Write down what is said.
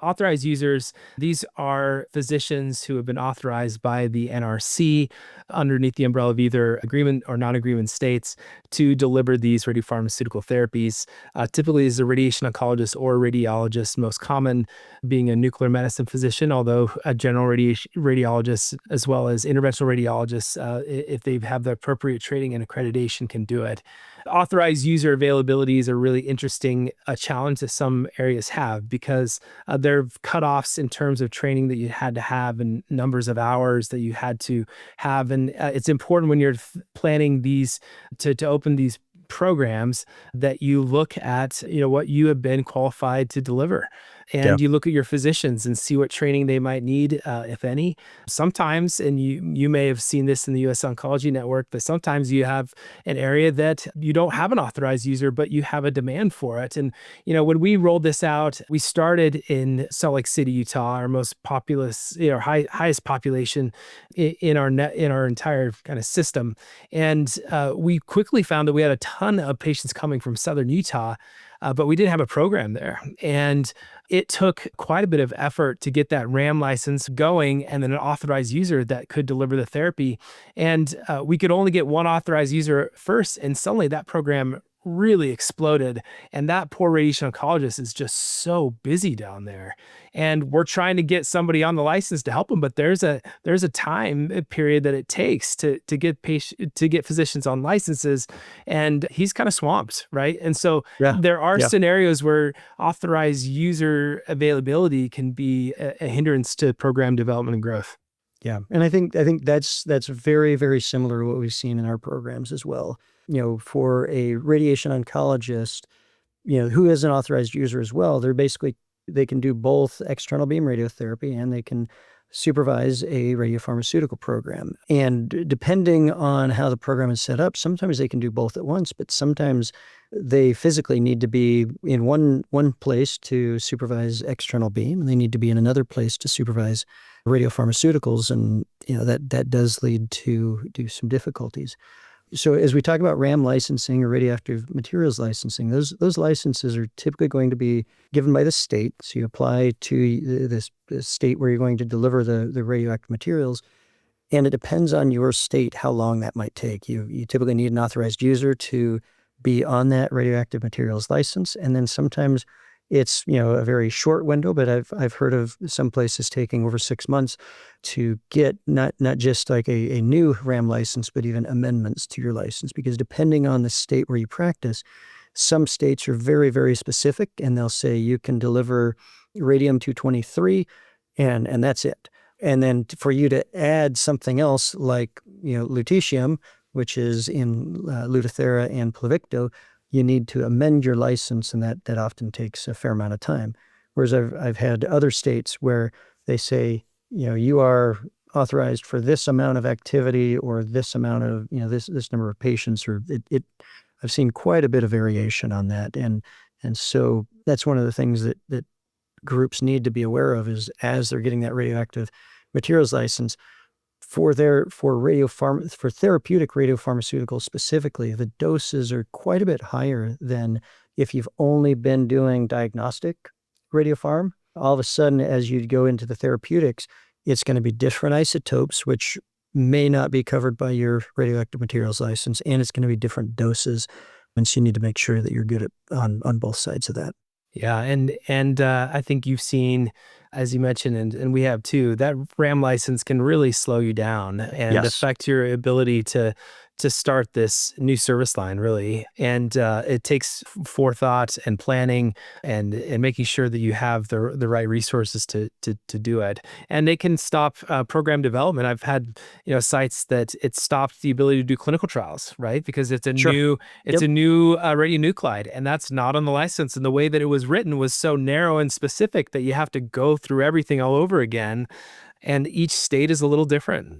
Authorized users, these are physicians who have been authorized by the NRC underneath the umbrella of either agreement or non-agreement states to deliver these radiopharmaceutical therapies. Typically, as a radiation oncologist or a radiologist, most common being a nuclear medicine physician, although a general radiologist as well as interventional radiologists, if they have the appropriate training and accreditation, can do it. Authorized user availability is a really interesting challenge that some areas have because there are cutoffs in terms of training that you had to have and numbers of hours that you had to have. And it's important when you're planning these to open these programs that you look at, what you have been qualified to deliver. Yeah. And you look at your physicians and see what training they might need, if any. Sometimes, and you may have seen this in the U.S. Oncology Network, but sometimes you have an area that you don't have an authorized user, but you have a demand for it. And, when we rolled this out, we started in Salt Lake City, Utah, our most populous, highest population in our entire kind of system. And we quickly found that we had a ton of patients coming from Southern Utah, but we didn't have a program there. And it took quite a bit of effort to get that RAM license going and then an authorized user that could deliver the therapy. And we could only get one authorized user first. And suddenly that program really exploded. And that poor radiation oncologist is just so busy down there. And we're trying to get somebody on the license to help them, but there's a time period that it takes to get physicians on licenses, and he's kind of swamped, right? And so Yeah. there are Yeah. scenarios where authorized user availability can be a hindrance to program development and growth. Yeah. And I think that's very, very similar to what we've seen in our programs as well. For a radiation oncologist, who is an authorized user as well, they can do both external beam radiotherapy and they can supervise a radiopharmaceutical program. And depending on how the program is set up, sometimes they can do both at once, but sometimes they physically need to be in one place to supervise external beam, and they need to be in another place to supervise radiopharmaceuticals. And, that does lead to some difficulties. So as we talk about RAM licensing or radioactive materials licensing, those licenses are typically going to be given by the state. So you apply to this state where you're going to deliver the radioactive materials, and it depends on your state how long that might take. You typically need an authorized user to be on that radioactive materials license, and then sometimes it's a very short window, but I've heard of some places taking over 6 months to get not just like a new RAM license, but even amendments to your license. Because depending on the state where you practice, some states are very, very specific, and they'll say you can deliver radium-223, and that's it. And then for you to add something else like lutetium, which is in Lutathera and Pluvicto, you need to amend your license, and that often takes a fair amount of time. Whereas I've had other states where they say, you are authorized for this amount of activity or this amount of, this number of patients, or I've seen quite a bit of variation on that. And so that's one of the things that groups need to be aware of is as they're getting that radioactive materials license, for therapeutic radiopharmaceuticals specifically, the doses are quite a bit higher than if you've only been doing diagnostic radiopharm. All of a sudden, as you go into the therapeutics, it's going to be different isotopes, which may not be covered by your radioactive materials license, and it's going to be different doses. And so you need to make sure that you're good on both sides of that. Yeah, and I think you've seen, as you mentioned, and we have too, that RAM license can really slow you down and Yes. affect your ability to start this new service line, really. And it takes forethought and planning and making sure that you have the right resources to do it. And they can stop program development. I've had sites that it stopped the ability to do clinical trials, right? Because it's a Sure. new Yep. a new radionuclide, and that's not on the license. And the way that it was written was so narrow and specific that you have to go through everything all over again. And each state is a little different.